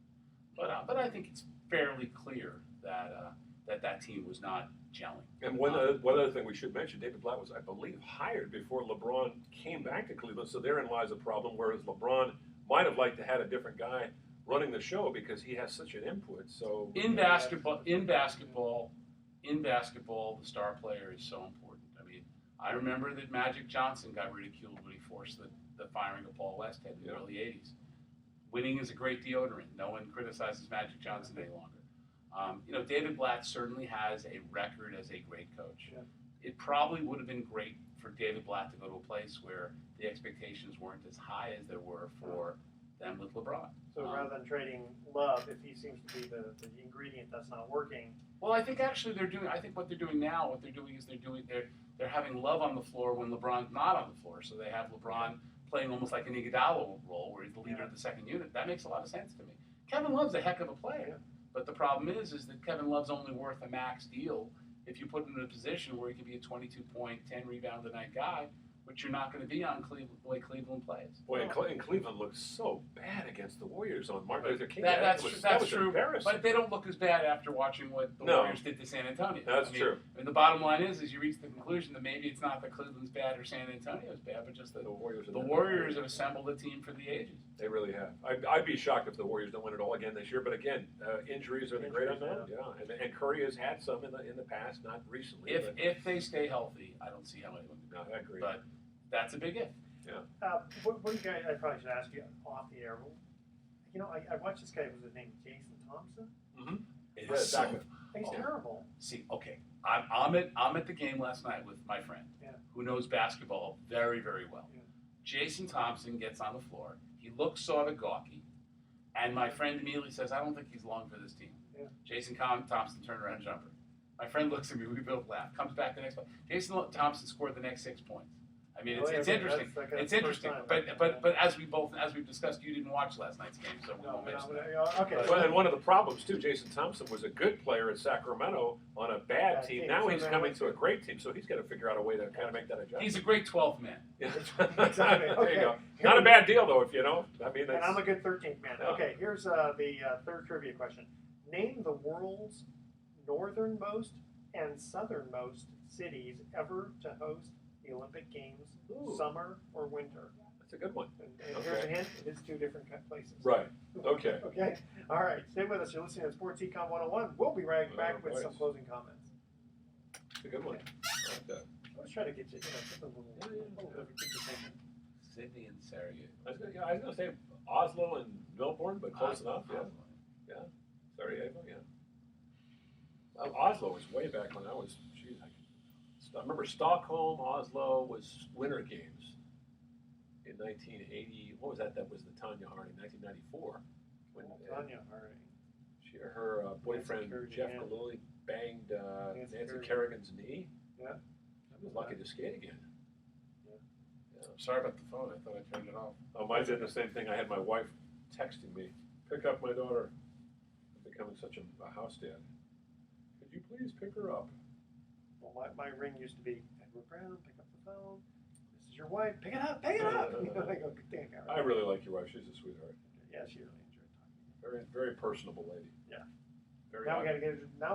but I think it's fairly clear that team was not gelling. And one other thing we should mention, David Blatt was, I believe, hired before LeBron came back to Cleveland, so therein lies a problem, whereas LeBron might have liked to have a different guy running the show because he has such an input. So in basketball, the star player is so important. I mean, I remember that Magic Johnson got ridiculed when he forced the firing of Paul Westhead in the early 80s. Winning is a great deodorant. No one criticizes Magic Johnson any longer. David Blatt certainly has a record as a great coach. It probably would have been great for David Blatt to go to a place where the expectations weren't as high as there were for them with LeBron. So rather than trading Love, if he seems to be the ingredient that's not working. Well, I think actually what they're doing now, they're having Love on the floor when LeBron's not on the floor. So they have LeBron playing almost like an Iguodala role where he's the leader of the second unit. That makes a lot of sense to me. Kevin Love's a heck of a player. But the problem is that Kevin Love's only worth a max deal if you put him in a position where he could be a 22-point, 10-rebound-a-night guy which you're not going to be on the way Cleveland plays. Boy, and Cleveland looked so bad against the Warriors on Martin Luther King. That's that was true. embarrassing. But they don't look as bad after watching what the Warriors did to San Antonio. That's true. And the bottom line is you reach the conclusion that maybe it's not that Cleveland's bad or San Antonio's bad, but just that the Warriors have assembled a team for the ages. They really have. I'd be shocked if the Warriors don't win it all again this year. But again, injuries are the great unknown. Yeah, and Curry has had some in the past, not recently. If they stay healthy, I don't see how anyone can. No, I agree. But that's a big if. Yeah. What do you guys? I probably should ask you off the air. You know, I watched this guy. Was his name Jason Thompson? Mm-hmm. Exactly. He's terrible. See, okay, I'm at the game last night with my friend, who knows basketball very, very well. Yeah. Jason Thompson gets on the floor. He looks sort of gawky, and my friend immediately says, "I don't think he's long for this team." Yeah. Jason Thompson turnaround jumper. My friend looks at me. We both laugh. Comes back the next play. Jason Thompson scored the next 6 points. I mean, it's interesting. It's interesting. But as we've discussed, you didn't watch last night's game, so we won't mention that. Okay. Well, and one of the problems too, Jason Thompson was a good player at Sacramento on a bad team. Now he's coming to a great team, so he's got to figure out a way to kind of make that adjustment. He's a great 12th man. Yeah. Exactly. There you go. Not a bad deal though, if you know. I mean, And I'm a good 13th man. No. Okay, here's the third trivia question. Name the world's northernmost and southernmost cities ever to host the Olympic Games, summer or winter. That's a good one. And here's a hint: it's two different places. Right. Okay. Okay. All right. Stay with us. You're listening to Sports Econ 101. We'll be right back with some closing comments. It's a good one. I like that. I was trying to get you, just a little keep you thinking. Sydney and Sarajevo. I was gonna say Oslo and Melbourne, but close enough. Yeah. Oslo. Sarajevo. Yeah. Oslo was way back when I was. I remember Stockholm, Oslo was Winter Games in 1980. What was that? That was the Tanya Harding, 1994. When Tanya Harding. Her boyfriend Jeff Galuli banged Nancy Kerrigan's knee. Yeah. I was lucky to skate again. Sorry about the phone. I thought I turned it off. Oh, mine did the same thing. I had my wife texting me, "Pick up my daughter. I'm becoming such a house dad. Could you please pick her up?" Well, my ring used to be Edward Brown. Pick up the phone. This is your wife. Pick it up. Pick it up. I go, dang, I really like your wife. She's a sweetheart. Yeah, she really enjoyed talking. Very, very personable lady. Yeah. Very. Now we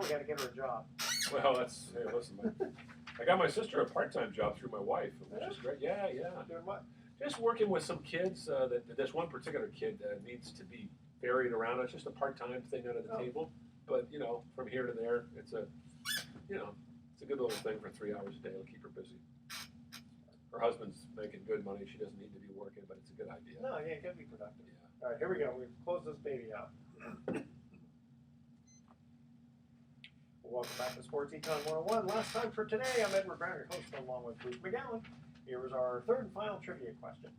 got to get her a job. Well, that's hey, listen. I got my sister a part-time job through my wife, which is great. Yeah. Doing what? Just working with some kids. This one particular kid needs to be ferried around. It's just a part-time thing under the table. But from here to there, it's a good little thing for 3 hours a day. It'll keep her busy. Her husband's making good money. She doesn't need to be working, but it's a good idea. No, yeah, you got to be productive. Yeah. All right, here we go. We've closed this baby out. Welcome back to Sports Econ 101. Last time for today, I'm Edward Brown, your host, along with Bruce McGowan. Here is our third and final trivia question.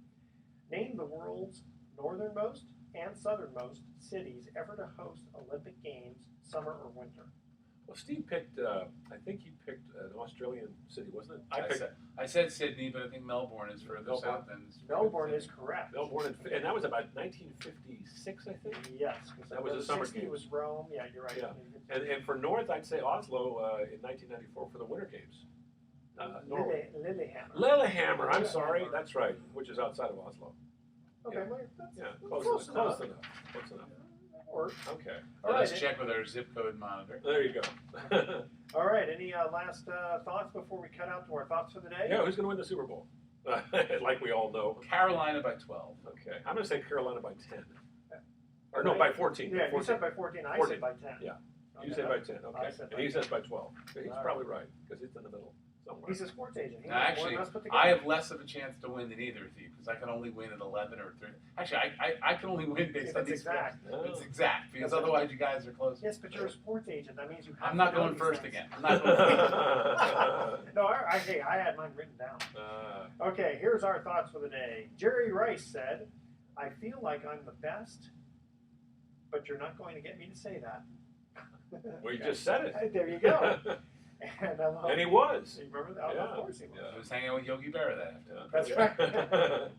Name the world's northernmost and southernmost cities ever to host Olympic Games, summer or winter. Well, Steve picked, I think he picked an Australian city, wasn't it? I said Sydney, but I think Melbourne is further south than Melbourne is correct. Melbourne, and that was about 1956, I think. Yes. That was a summer 60 game. was Rome. Yeah, you're right. Yeah. And for North, I'd say Oslo in 1994 for the Winter Games. Norway. Lillehammer, I'm sorry. That's right, which is outside of Oslo. Okay, Close enough. Or, okay. Let's check with our zip code monitor. There you go. All right. Any last thoughts before we cut out to our thoughts for the day? Yeah, who's going to win the Super Bowl? Like we all know. Carolina by 12. Okay. I'm going to say Carolina by 10. Or no, by 14. Yeah, you said by 14. I said by 10. Yeah. Okay. You said by 10. Okay. And he says by 12. So he's All probably right because it's in the middle somewhere. He's a sports agent. Now, actually, I have less of a chance to win than either of you because I can only win at 11 or 13. Actually, I can only win based on these exact. It's exact because otherwise you guys are close. Yes, but you're a sports agent. That means you have I'm not to know going these first things. again. I'm not going first. No, I had mine written down. Okay, here's our thoughts for the day. Jerry Rice said, "I feel like I'm the best, but you're not going to get me to say that." Well, you just said it. There you go. And he was. You remember that? Yeah. Of course he was. I was hanging out with Yogi Berra that afternoon. That's right. There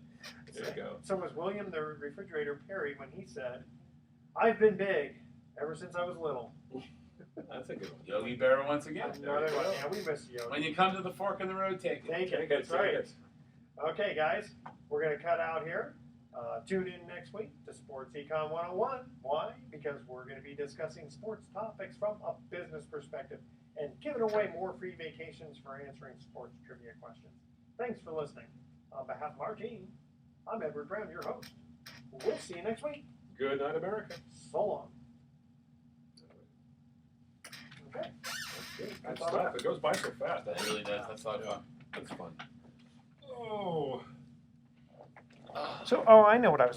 you go. So was William the Refrigerator Perry when he said, "I've been big ever since I was little." That's a good one. Yogi Berra once again. Another one. Yeah, we miss Yogi. When you come to the fork in the road, take it. Take it. That's right. Okay, guys, we're going to cut out here. Tune in next week to Sports Econ 101. Why? Because we're going to be discussing sports topics from a business perspective and giving away more free vacations for answering sports trivia questions. Thanks for listening. On behalf of our team, I'm Edward Brown, your host. We'll see you next week. Good night, America. So long. Okay. Good That's all stuff. right. It goes by so fast. That really does. That's a lot of fun. That's fun. Oh. So, I know what I was going to